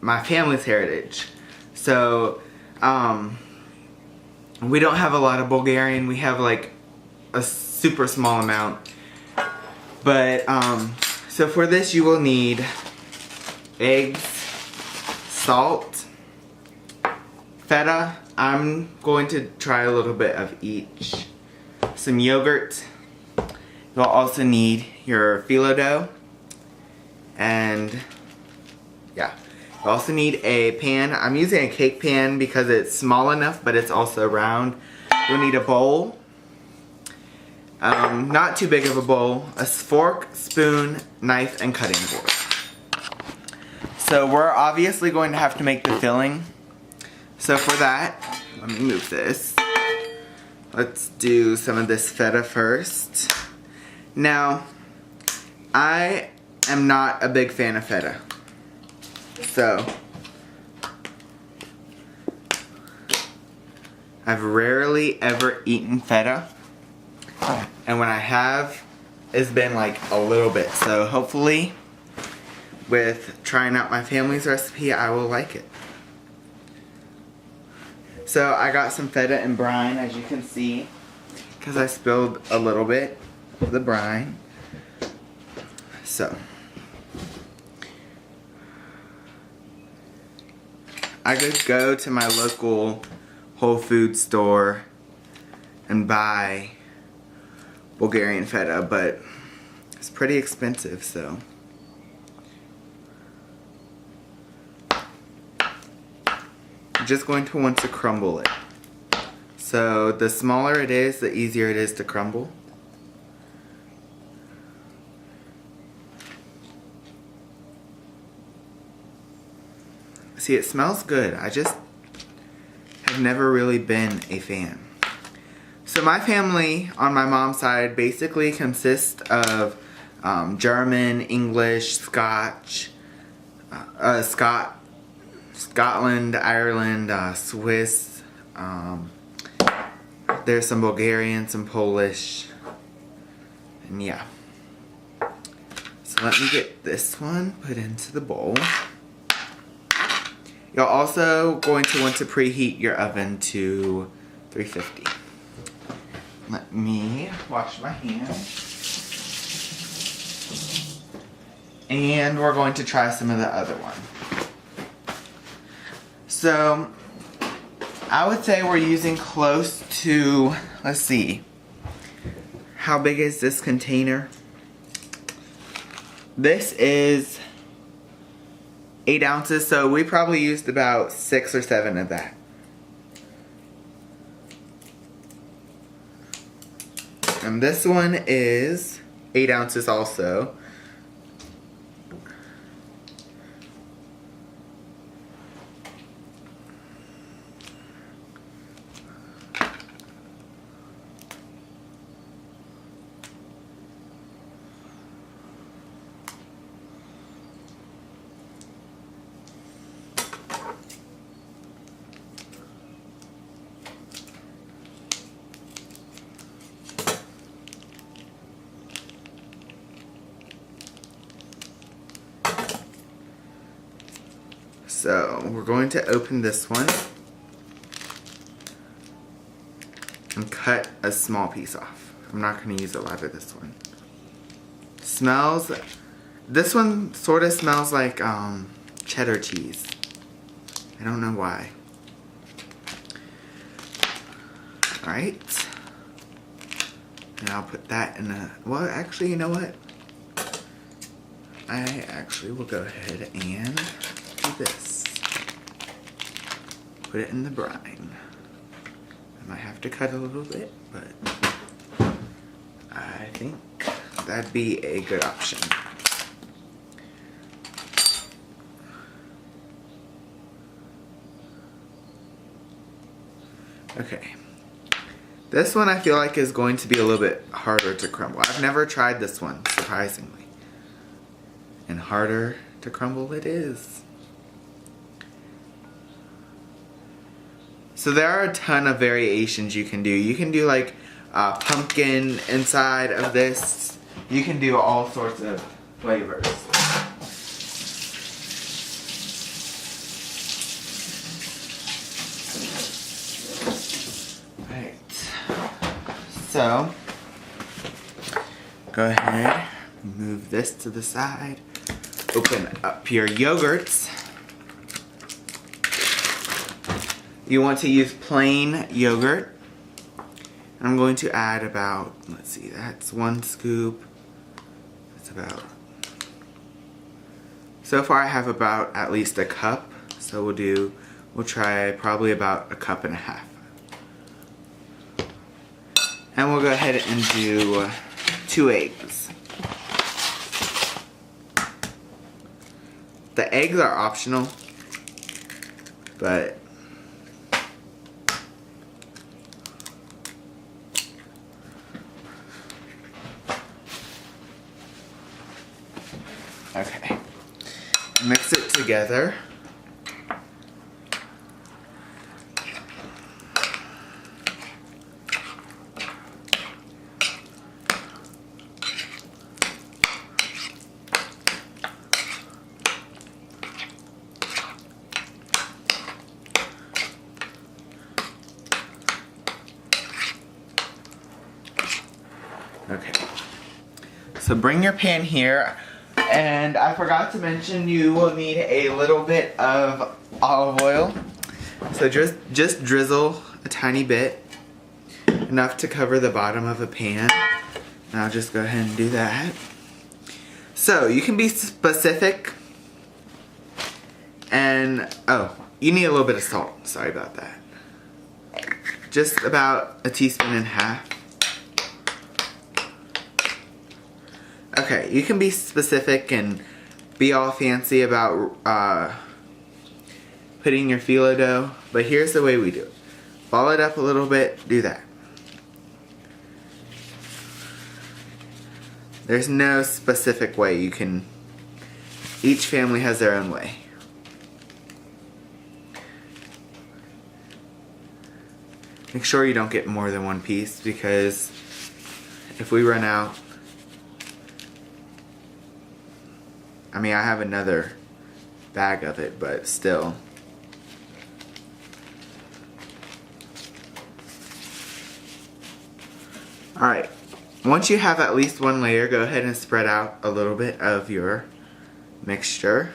my family's heritage. So, we don't have a lot of Bulgarian. We have like a super small amount. But, so for this you will need eggs, salt, feta. I'm going to try a little bit of each. Some yogurt. You'll also need your phyllo dough. And yeah, you also need a pan. I'm using a cake pan because it's small enough, but it's also round. You'll need a bowl. Not too big of a bowl. A fork, spoon, knife, and cutting board. So we're obviously going to have to make the filling. So for that, let me move this. Let's do some of this feta first. Now, I am not a big fan of feta. So, I've rarely ever eaten feta. And when I have, it's been like a little bit. So hopefully, with trying out my family's recipe, I will like it. So I got some feta and brine, as you can see, because I spilled a little bit of the brine. So, I could go to my local Whole Foods store and buy Bulgarian feta, but it's pretty expensive, so. You're just going to want to crumble it. So the smaller it is, the easier it is to crumble. See, it smells good. I just have never really been a fan. So my family on my mom's side basically consists of German, English, Scotch, Scotland, Ireland, Swiss. There's some Bulgarian, some Polish, and yeah. So let me get this one put into the bowl. You're also going to want to preheat your oven to 350. Let me wash my hands. And we're going to try some of the other one. So, I would say we're using close to, let's see, how big is this container? This is 8 ounces, so we probably used about 6 or 7 of that. And this one is 8 ounces also. So we're going to open this one and cut a small piece off. I'm not going to use a lot of this one. Smells, this one sort of smells like cheddar cheese. I don't know why. Alright. And I'll put that in a, well actually, you know what? I actually will go ahead and do this. Put it in the brine. I might have to cut a little bit, but I think that'd be a good option. Okay. This one I feel like is going to be a little bit harder to crumble. I've never tried this one, surprisingly. And harder to crumble it is. So there are a ton of variations you can do. You can do like pumpkin inside of this. You can do all sorts of flavors. So, go ahead, move this to the side. Open up your yogurts. You want to use plain yogurt. I'm going to add about, let's see, that's 1 scoop. That's about, so far I have about at least a cup. So we'll try probably about 1.5 cups. And we'll go ahead and do 2 eggs. The eggs are optional, but okay. Mix it together. Okay, so bring your pan here, and I forgot to mention you will need a little bit of olive oil. So just drizzle a tiny bit, enough to cover the bottom of a pan. And I'll just go ahead and do that. So you can be specific, and oh, you need a little bit of salt. Sorry about that. Just about 1.5 teaspoons. Okay, you can be specific and be all fancy about putting your phyllo dough, but here's the way we do it. Ball it up a little bit, do that. There's no specific way you can, each family has their own way. Make sure you don't get more than 1 piece, because if we run out, I mean, I have another bag of it, but still. Alright, once you have at least 1 layer, go ahead and spread out a little bit of your mixture.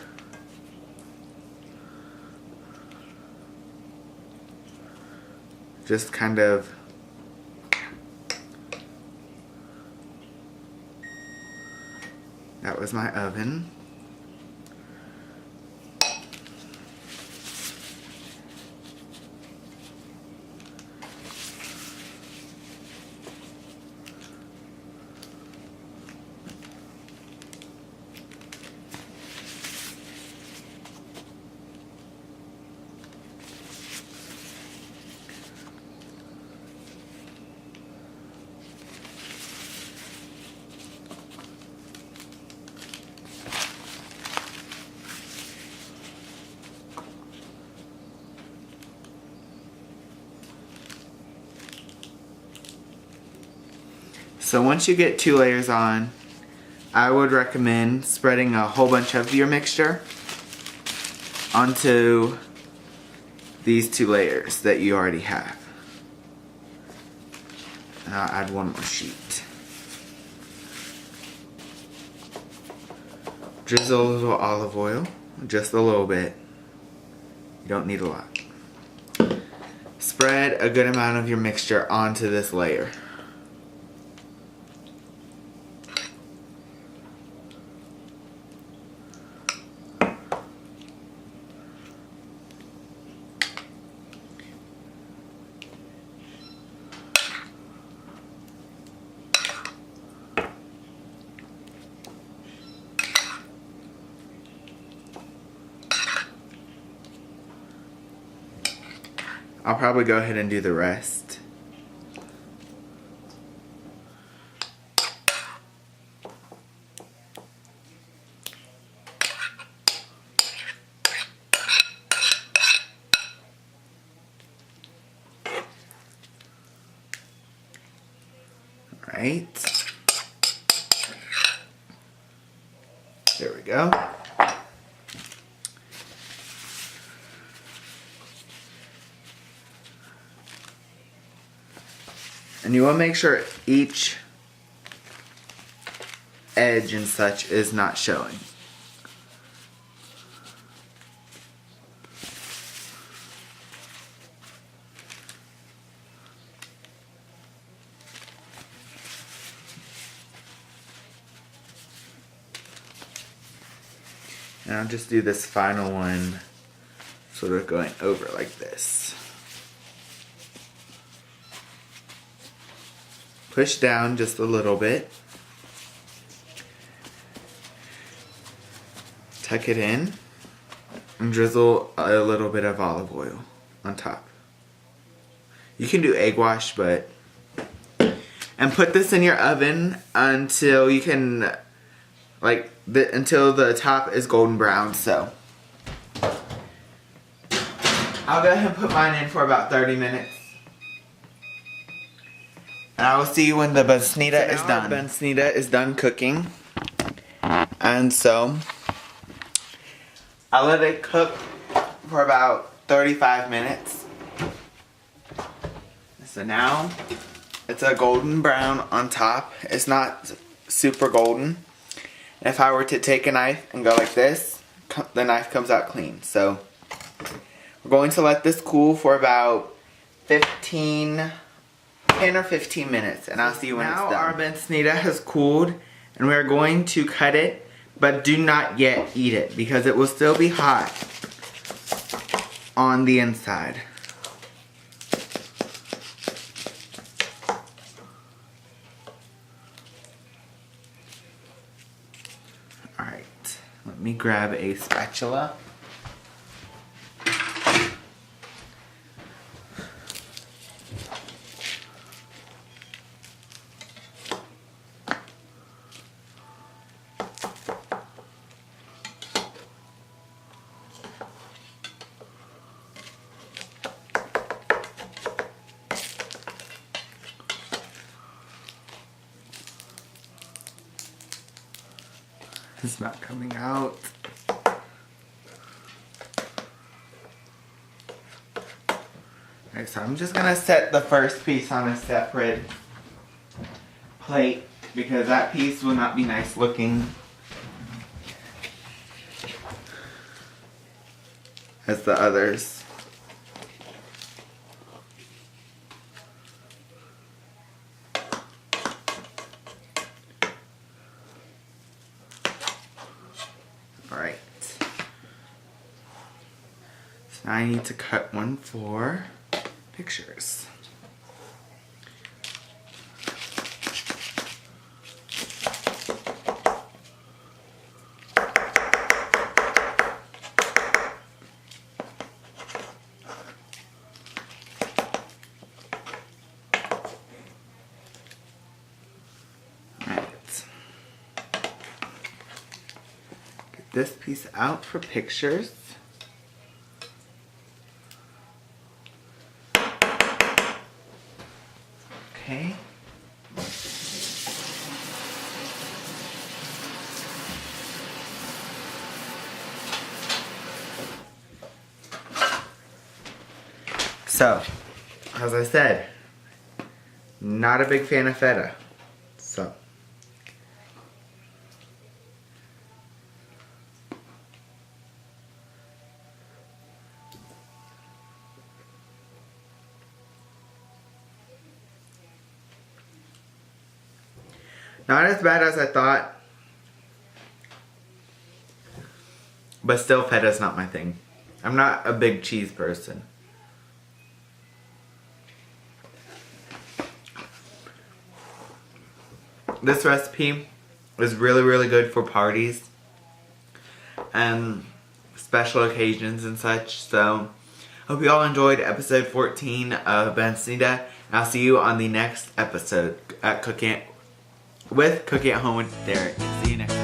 Just kind of that was my oven. So once you get 2 layers on, I would recommend spreading a whole bunch of your mixture onto these 2 layers that you already have. And I'll add 1 more sheet. Drizzle a little olive oil, just a little bit. You don't need a lot. Spread a good amount of your mixture onto this layer. I'll probably go ahead and do the rest. All right. There we go. And And you want to make sure each edge and such is not showing. And I'll just do this final one sort of going over like this. Push down just a little bit. Tuck it in and drizzle a little bit of olive oil on top. You can do egg wash, but... And put this in your oven until you can, like, until the top is golden brown, so. I'll go ahead and put mine in for about 30 minutes. And I will see you when the banitsa is done. The banitsa is done cooking. And so, I'll let it cook for about 35 minutes. So now, it's a golden brown on top. It's not super golden. If I were to take a knife and go like this, the knife comes out clean. So, we're going to let this cool for about 10 or 15 minutes, and I'll see you when it's done. Now our banitsa has cooled, and we're going to cut it, but do not yet eat it, because it will still be hot on the inside. Alright, let me grab a spatula. It's not coming out. Okay, so I'm just gonna set the first piece on a separate plate because that piece will not be nice looking as the others. Alright. So now I need to cut one for pictures. This piece out for pictures. Okay. So, as I said, not a big fan of feta. So. Not as bad as I thought, but still feta's not my thing. I'm not a big cheese person. This recipe is really, really good for parties and special occasions and such. So, hope you all enjoyed episode 14 of Banitsa, and I'll see you on the next episode at Cooking at Home with Derrick. See you next time.